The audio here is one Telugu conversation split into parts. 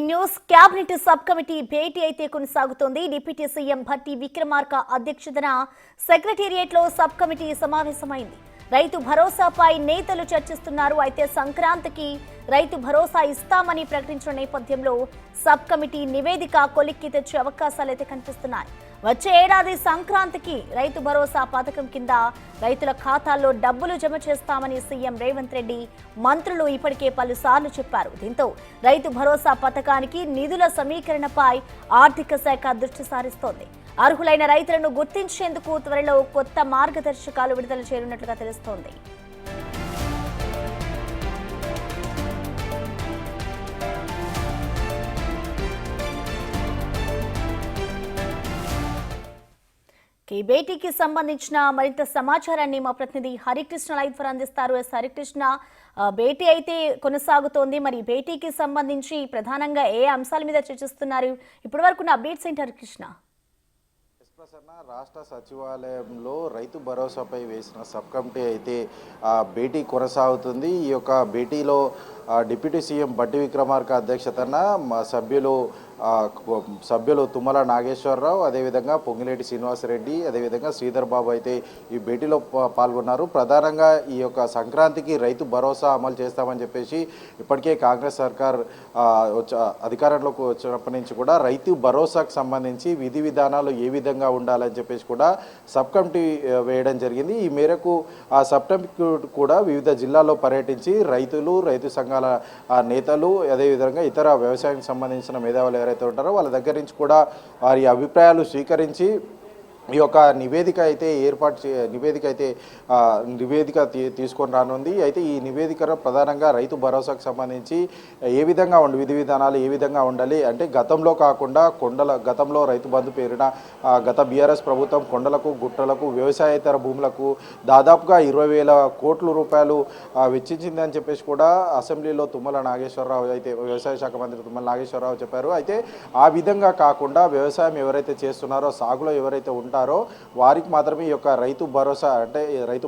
Breaking news cabinet sub committee భేటీ అయితే కొనసాగుతోంది. డిప్యూటీ సీఎం భట్టి విక్రమార్క అధ్యక్షతన సెక్రటేరియట్ లో సబ్ కమిటీ సమావేశమైంది. రైతు భరోసాపై నేతలు చర్చిస్తున్నారు. అయితే సంక్రాంతికి రైతు భరోసా ఇస్తామని ప్రకటించిన నేపథ్యంలో సబ్ కమిటీ నివేదిక కొలిక్కి తెచ్చే అవకాశాలైతే కనిపిస్తున్నాయి. వచ్చే ఏడాది సంక్రాంతికి రైతు భరోసా పథకం కింద రైతుల ఖాతాల్లో డబ్బులు జమ చేస్తామని సీఎం రేవంత్ రెడ్డి మంత్రులు ఇప్పటికే పలుసార్లు చెప్పారు. దీంతో రైతు భరోసా పథకానికి నిధుల సమీకరణపై ఆర్థిక శాఖ దృష్టి సారిస్తోంది. అర్హులైన రైతులను గుర్తించేందుకు త్వరలో కొత్త మార్గదర్శకాలు విడుదల చేయనున్నట్లుగా తెలుస్తోంది. ఈ భేటీకి సంబంధించిన మరింత సమాచారాన్ని మా ప్రతినిధి హరికృష్ణ లైవ్ ద్వారా అందిస్తారు. హరికృష్ణ, భేటీ అయితే కొనసాగుతోంది. మరి భేటీకి సంబంధించి ప్రధానంగా ఏ అంశాల మీద చర్చిస్తున్నారు? ఇప్పటి వరకు అప్డేట్స్ ఏంటి హరికృష్ణ? రాష్ట్ర సచివాలయంలో రైతు భరోసాపై వేసిన సబ్ కమిటీ అయితే భేటీ కొనసాగుతుంది. ఈ యొక్క భేటీలో డిప్యూటీ సీఎం భట్టి విక్రమార్క అధ్యక్షతన సభ్యులు తుమ్మల నాగేశ్వరరావు, అదేవిధంగా పొంగిలేటి శ్రీనివాసరెడ్డి, అదేవిధంగా శ్రీధర్ బాబు అయితే ఈ భేటీలో పాల్గొన్నారు. ప్రధానంగా ఈ యొక్క సంక్రాంతికి రైతు భరోసా అమలు చేస్తామని చెప్పేసి ఇప్పటికే కాంగ్రెస్ సర్కార్ అధికారంలోకి వచ్చినప్పటి నుంచి కూడా రైతు భరోసాకు సంబంధించి విధి విధానాలు ఏ విధంగా ఉండాలని చెప్పేసి కూడా సబ్ కమిటీ వేయడం జరిగింది. ఈ మేరకు ఆ సబ్ కమిటీ కూడా వివిధ జిల్లాల్లో పర్యటించి రైతులు, రైతు సంఘాల నేతలు, అదేవిధంగా ఇతర వ్యవసాయానికి సంబంధించిన మేధావులు ఎవరైతే ఉంటారో వాళ్ళ దగ్గర నుంచి కూడా వారి అభిప్రాయాలు స్వీకరించి ఈ యొక్క నివేదిక తీసుకొని రానుంది. అయితే ఈ నివేదిక ప్రధానంగా రైతు భరోసాకు సంబంధించి ఏ విధంగా విధి విధానాలు ఏ విధంగా ఉండాలి అంటే గతంలో కాకుండా గతంలో రైతు బంధు పేరున గత బీఆర్ఎస్ ప్రభుత్వం కొండలకు, గుట్టలకు, వ్యవసాయేతర భూములకు దాదాపుగా 20,000 కోట్ల రూపాయలు వెచ్చించిందని చెప్పేసి కూడా అసెంబ్లీలో తుమ్మల నాగేశ్వరరావు అయితే వ్యవసాయ శాఖ మంత్రి తుమ్మల నాగేశ్వరరావు చెప్పారు. అయితే ఆ విధంగా కాకుండా వ్యవసాయం ఎవరైతే చేస్తున్నారో, సాగులో ఎవరైతే ఉంటారో వారికి మాత్రమే ఈ యొక్క రైతు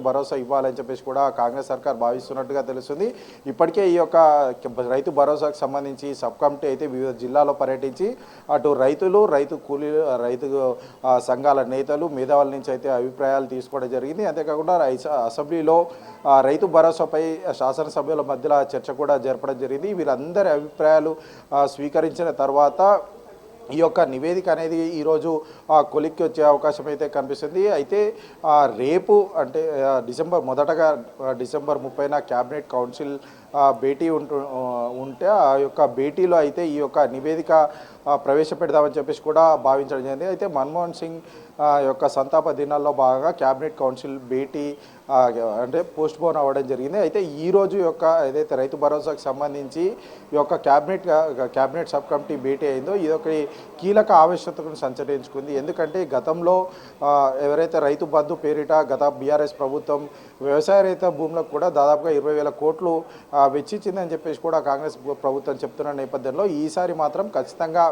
భరోసా ఇవ్వాలని చెప్పేసి కూడా కాంగ్రెస్ సర్కార్ భావిస్తున్నట్టుగా తెలుస్తుంది. ఇప్పటికే ఈ యొక్క రైతు భరోసాకు సంబంధించి సబ్ కమిటీ అయితే వివిధ జిల్లాలో పర్యటించి అటు రైతులు, రైతు కూలీలు, రైతు సంఘాల నేతలు, మేధావుల నుంచి అయితే అభిప్రాయాలు తీసుకోవడం జరిగింది. అంతేకాకుండా అసెంబ్లీలో రైతు భరోసాపై శాసనసభ్యుల మధ్యలో చర్చ కూడా జరపడం జరిగింది. వీళ్ళందరి అభిప్రాయాలు స్వీకరించిన తర్వాత ఈ యొక్క నివేదిక అనేది ఈరోజు కొలిక్కి వచ్చే అవకాశం అయితే కనిపిస్తుంది. అయితే రేపు అంటే డిసెంబర్ 30న క్యాబినెట్ కౌన్సిల్ భేటీ ఉంటే ఆ యొక్క భేటీలో అయితే ఈ యొక్క నివేదిక ప్రవేశపెడదామని చెప్పేసి కూడా భావించడం జరిగింది. అయితే మన్మోహన్ సింగ్ యొక్క సంతాప దినాల్లో భాగంగా క్యాబినెట్ కౌన్సిల్ భేటీ అంటే పోస్ట్ పోన్ అవ్వడం జరిగింది. అయితే ఈరోజు యొక్క ఏదైతే రైతు భరోసాకు సంబంధించి ఈ యొక్క క్యాబినెట్ సబ్ కమిటీ భేటీ అయిందో ఇది ఒక కీలక ఆవశ్యకతను సంచరించుకుంది. ఎందుకంటే గతంలో ఎవరైతే రైతు బంధు పేరిట గత బీఆర్ఎస్ ప్రభుత్వం వ్యవసాయ రైతు భూములకు కూడా దాదాపుగా 20,000 కోట్లు వెచ్చించిందని చెప్పేసి కూడా కాంగ్రెస్ ప్రభుత్వం చెప్తున్న నేపథ్యంలో ఈసారి మాత్రం ఖచ్చితంగా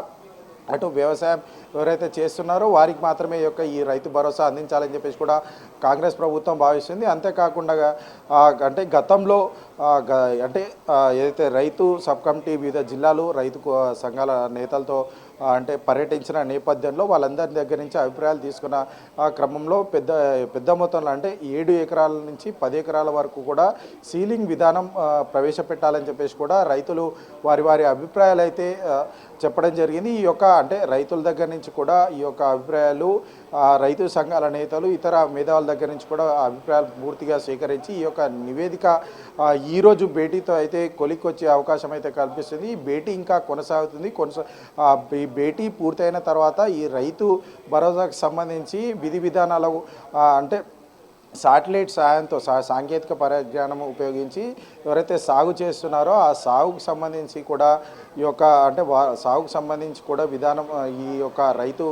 అటు వ్యవసాయం ఎవరైతే చేస్తున్నారో వారికి మాత్రమే ఈ రైతు భరోసా అందించాలని చెప్పేసి కూడా కాంగ్రెస్ ప్రభుత్వం భావిస్తుంది. అంతేకాకుండా అంటే గతంలో ఏదైతే రైతు సబ్ కమిటీ వివిధ జిల్లాలు రైతు సంఘాల నేతలతో అంటే పర్యటించిన నేపథ్యంలో వాళ్ళందరి దగ్గర నుంచి అభిప్రాయాలు తీసుకున్న క్రమంలో పెద్ద మొత్తంలో అంటే 7 ఎకరాల నుంచి 10 ఎకరాల వరకు కూడా సీలింగ్ విధానం ప్రవేశపెట్టాలని చెప్పేసి కూడా రైతులు వారి అభిప్రాయాలు అయితే చెప్పడం జరిగింది. ఈ యొక్క అంటే రైతుల దగ్గర నుంచి కూడా ఈ యొక్క అభిప్రాయాలు రైతు సంఘాల నేతలు, ఇతర మేధావుల దగ్గర నుంచి కూడా అభిప్రాయాలు పూర్తిగా సేకరించి ఈ యొక్క నివేదిక ఈరోజు భేటీతో అయితే కొలిక్కొచ్చే అవకాశం అయితే కల్పిస్తుంది. ఈ భేటీ ఇంకా కొనసాగుతుంది. ఈ భేటీ పూర్తయిన తర్వాత ఈ రైతు భరోసాకు సంబంధించి విధి విధానాలు అంటే శాటిలైట్ సాయంతో సాంకేతిక పరిజ్ఞానం ఉపయోగించి ఎవరైతే సాగు చేస్తున్నారో ఆ సాగుకు సంబంధించి కూడా ఈ యొక్క అంటే సాగుకు సంబంధించి కూడా విధానం ఈ యొక్క రైతు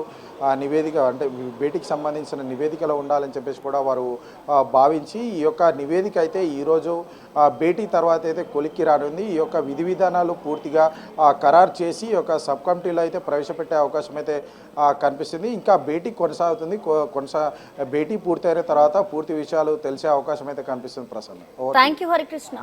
నివేదిక అంటే భేటీకి సంబంధించిన నివేదికలో ఉండాలని చెప్పేసి కూడా వారు భావించి ఈ యొక్క నివేదిక అయితే ఈరోజు భేటీ తర్వాత అయితే కొలిక్కి రానుంది. ఈ యొక్క విధి విధానాలు పూర్తిగా ఖరారు చేసి ఈ యొక్క సబ్ కమిటీలో అయితే ప్రవేశపెట్టే అవకాశం అయితే కనిపిస్తుంది. ఇంకా భేటీ కొనసాగుతుంది. భేటీ పూర్తయిన తర్వాత పూర్తి విషయాలు తెలిసే అవకాశం అయితే కనిపిస్తుంది. ప్రసన్న. థాంక్యూ హరికృష్ణ.